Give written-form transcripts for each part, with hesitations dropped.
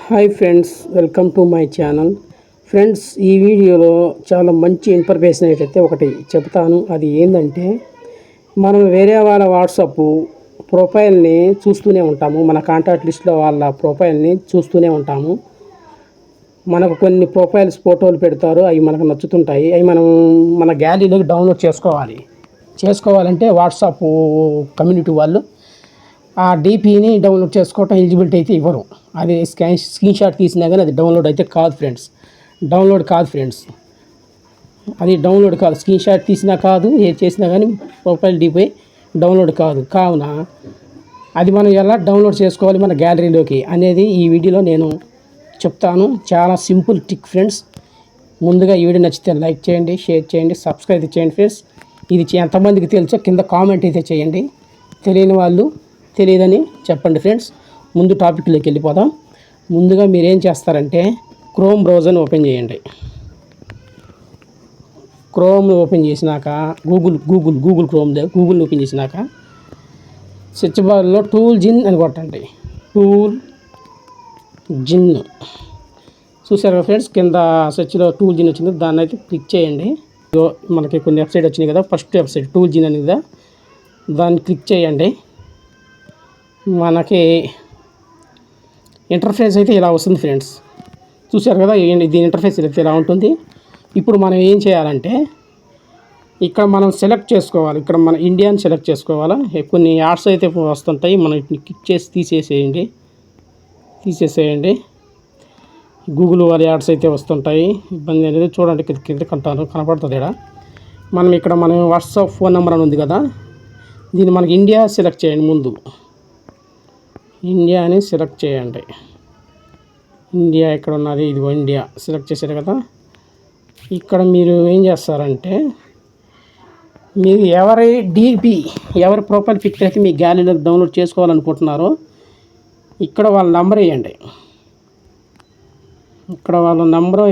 Hi friends, welcome to my channel. Friends, ఈ వీడియోలో చాలా మంచి ఇన్ఫర్మేషన్ అయితే ఒకటి చెప్తాను. అది ఏంటంటే, మనం వేరే వాళ్ళ వాట్సాప్ ప్రొఫైల్ని చూస్తూనే ఉంటాము. మన కాంటాక్ట్ లిస్ట్లో వాళ్ళ ప్రొఫైల్ని చూస్తూనే ఉంటాము. మనకు కొన్ని ప్రొఫైల్స్ ఫోటోలు పెడతారు, అవి మనకు నచ్చుతుంటాయి. అవి మనం మన గ్యాలరీలోకి డౌన్లోడ్ చేసుకోవాలంటే వాట్సాప్ కమ్యూనిటీ వాళ్ళు ఆ డీపీని డౌన్లోడ్ చేసుకోవటం ఎలిజిబిలిటీ అయితే ఇవ్వరు. అది స్క్రీన్ షాట్ తీసినా కానీ అది డౌన్లోడ్ అయితే కాదు ఫ్రెండ్స్. అది డౌన్లోడ్ కాదు. స్క్రీన్ షాట్ తీసినా కాదు, ఏది చేసినా కానీ ప్రొఫైల్ డీపీ డౌన్లోడ్ కావున అది మనం ఎలా డౌన్లోడ్ చేసుకోవాలి మన గ్యాలరీలోకి అనేది ఈ వీడియోలో నేను చెప్తాను. చాలా సింపుల్ ట్రిక్ ఫ్రెండ్స్. ముందుగా ఈ వీడియో నచ్చితే లైక్ చేయండి, షేర్ చేయండి, సబ్స్క్రైబ్ చేయండి ఫ్రెండ్స్. ఇది ఎంతమందికి తెలుసో కింద కామెంట్ అయితే చేయండి. తెలియని వాళ్ళు తెలియదని చెప్పండి ఫ్రెండ్స్. ముందు టాపిక్లోకి వెళ్ళిపోదాం. ముందుగా మీరు ఏం చేస్తారంటే క్రోమ్ బ్రౌజర్ని ఓపెన్ చేయండి. క్రోమ్ని ఓపెన్ చేసినాక గూగుల్ క్రోమ్ని ఓపెన్ చేసినాక సెర్చ్ బార్లో టూల్ జిన్ అని కొట్టండి. టూల్ జిన్ చూసారు కదా ఫ్రెండ్స్, కింద సెర్చ్లో టూల్ జిన్ వచ్చింది, దాన్ని అయితే క్లిక్ చేయండి. మనకి కొన్ని వెబ్సైట్ వచ్చినాయి కదా, ఫస్ట్ వెబ్సైట్ టూల్ జిన్ అని కదా, దాన్ని క్లిక్ చేయండి. మనకి ఇంటర్ఫేస్ అయితే ఇలా వస్తుంది ఫ్రెండ్స్. చూసారు కదా, దీని ఇంటర్ఫేస్ అయితే ఇలా ఉంటుంది. ఇప్పుడు మనం ఏం చేయాలంటే ఇక్కడ మనం సెలెక్ట్ చేసుకోవాలి. ఇక్కడ మన ఇండియాని సెలెక్ట్ చేసుకోవాలా. కొన్ని యాడ్స్ అయితే వస్తుంటాయి, మనం క్లిక్ చేసి తీసేసేయండి. గూగుల్ వారి యాడ్స్ అయితే వస్తుంటాయి, ఇబ్బంది అనేది చూడండి. కింద కనపడుతుంది ఇక్కడ. మన వాట్సాప్ ఫోన్ నెంబర్ అని ఉంది కదా, దీన్ని మనకి ఇండియా సెలెక్ట్ చేయండి. ముందు ఇండియాని సెలెక్ట్ చేయండి. ఇండియా ఎక్కడ ఉన్నది, ఇది ఇండియా సెలెక్ట్ చేశారు కదా. ఇక్కడ మీరు ఏం చేస్తారంటే మీరు ఎవరి ప్రొఫైల్ పిక్చర్ అయితే మీ గ్యాలరీలో డౌన్లోడ్ చేసుకోవాలనుకుంటున్నారో ఇక్కడ వాళ్ళ నెంబర్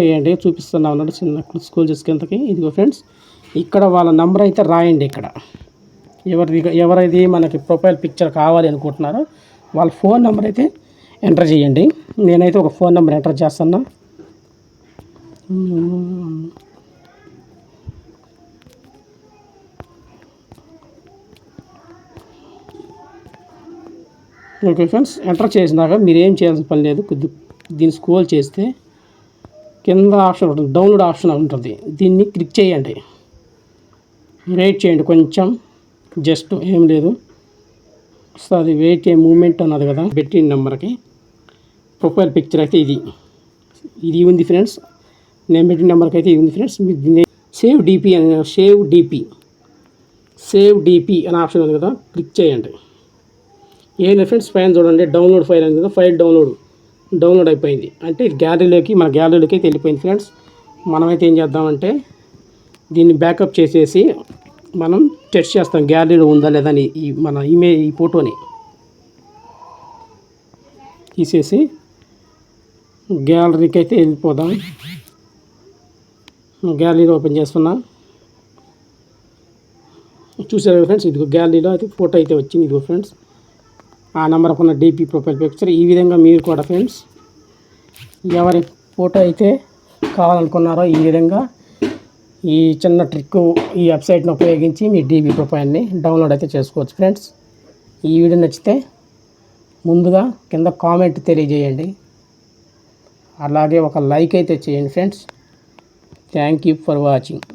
వేయండి. చూపిస్తున్నాం అన్నట్టు చిన్న స్కూల్ చేసి కిందకి. ఇదిగో ఫ్రెండ్స్, ఇక్కడ వాళ్ళ నెంబర్ అయితే రాయండి. ఇక్కడ ఎవరైతే మనకి ప్రొఫైల్ పిక్చర్ కావాలి అనుకుంటున్నారో వాళ్ళ ఫోన్ నెంబర్ అయితే ఎంటర్ చేయండి. నేనైతే ఒక ఫోన్ నెంబర్ ఎంటర్ చేస్తున్నా. ఓకే ఫ్రెండ్స్, ఎంటర్ చేసినాక మీరు ఏం చేయాల్సిన పని లేదు. దీన్ని స్క్రోల్ చేస్తే కింద ఆప్షన్ ఉంటుంది, డౌన్లోడ్ ఆప్షన్ ఉంటుంది. దీన్ని క్లిక్ చేయండి. వెయిట్ చేయండి కొంచెం, జస్ట్ ఏం లేదు వస్తుంది. వెయిట్ ఏ మూమెంట్ అన్నది కదా, పెట్టిన నెంబర్కి ప్రొఫైల్ పిక్చర్ అయితే ఇది ఉంది ఫ్రెండ్స్. నేను పెట్టిన నెంబర్కి అయితే ఇది ఉంది ఫ్రెండ్స్. మీరు సేవ్ డిపి అనే ఆప్షన్ ఉంది కదా, క్లిక్ చేయండి. ఏం లేదు ఫ్రెండ్స్, పైన చూడండి డౌన్లోడ్ ఫైల్ అని కదా, ఫైల్ డౌన్లోడ్ అయిపోయింది. అంటే మన గ్యాలరీలోకి అయితే వెళ్ళిపోయింది ఫ్రెండ్స్. మనమైతే ఏం చేద్దామంటే దీన్ని బ్యాకప్ చేసేసి మనం టెస్ట్ చేస్తాం గ్యాలరీలో ఉందా లేదా అని. ఈ ఫోటోని తీసేసి గ్యాలరీకి అయితే వెళ్ళిపోదాం. గ్యాలరీలో ఓపెన్ చేస్తున్నా. చూసారు ఫ్రెండ్స్, ఇదిగో గ్యాలరీలో అయితే ఫోటో అయితే వచ్చింది. ఇదిగో ఫ్రెండ్స్, ఆ నెంబర్కి ఉన్న డీపీ ప్రొఫైల్ పిక్చర్. ఈ విధంగా మీరు కూడా ఫ్రెండ్స్ ఎవరి ఫోటో అయితే కావాలనుకున్నారో ఈ విధంగా ఈ చిన్న ట్రిక్ ఈ వెబ్సైట్ని ఉపయోగించి మీ డీబీ ప్రొఫైల్ని డౌన్లోడ్ అయితే చేసుకోవచ్చు ఫ్రెండ్స్. ఈ వీడియో నచ్చితే ముందుగా కింద కామెంట్ తెలియజేయండి, అలాగే ఒక లైక్ అయితే చేయండి friends. Thank you for watching.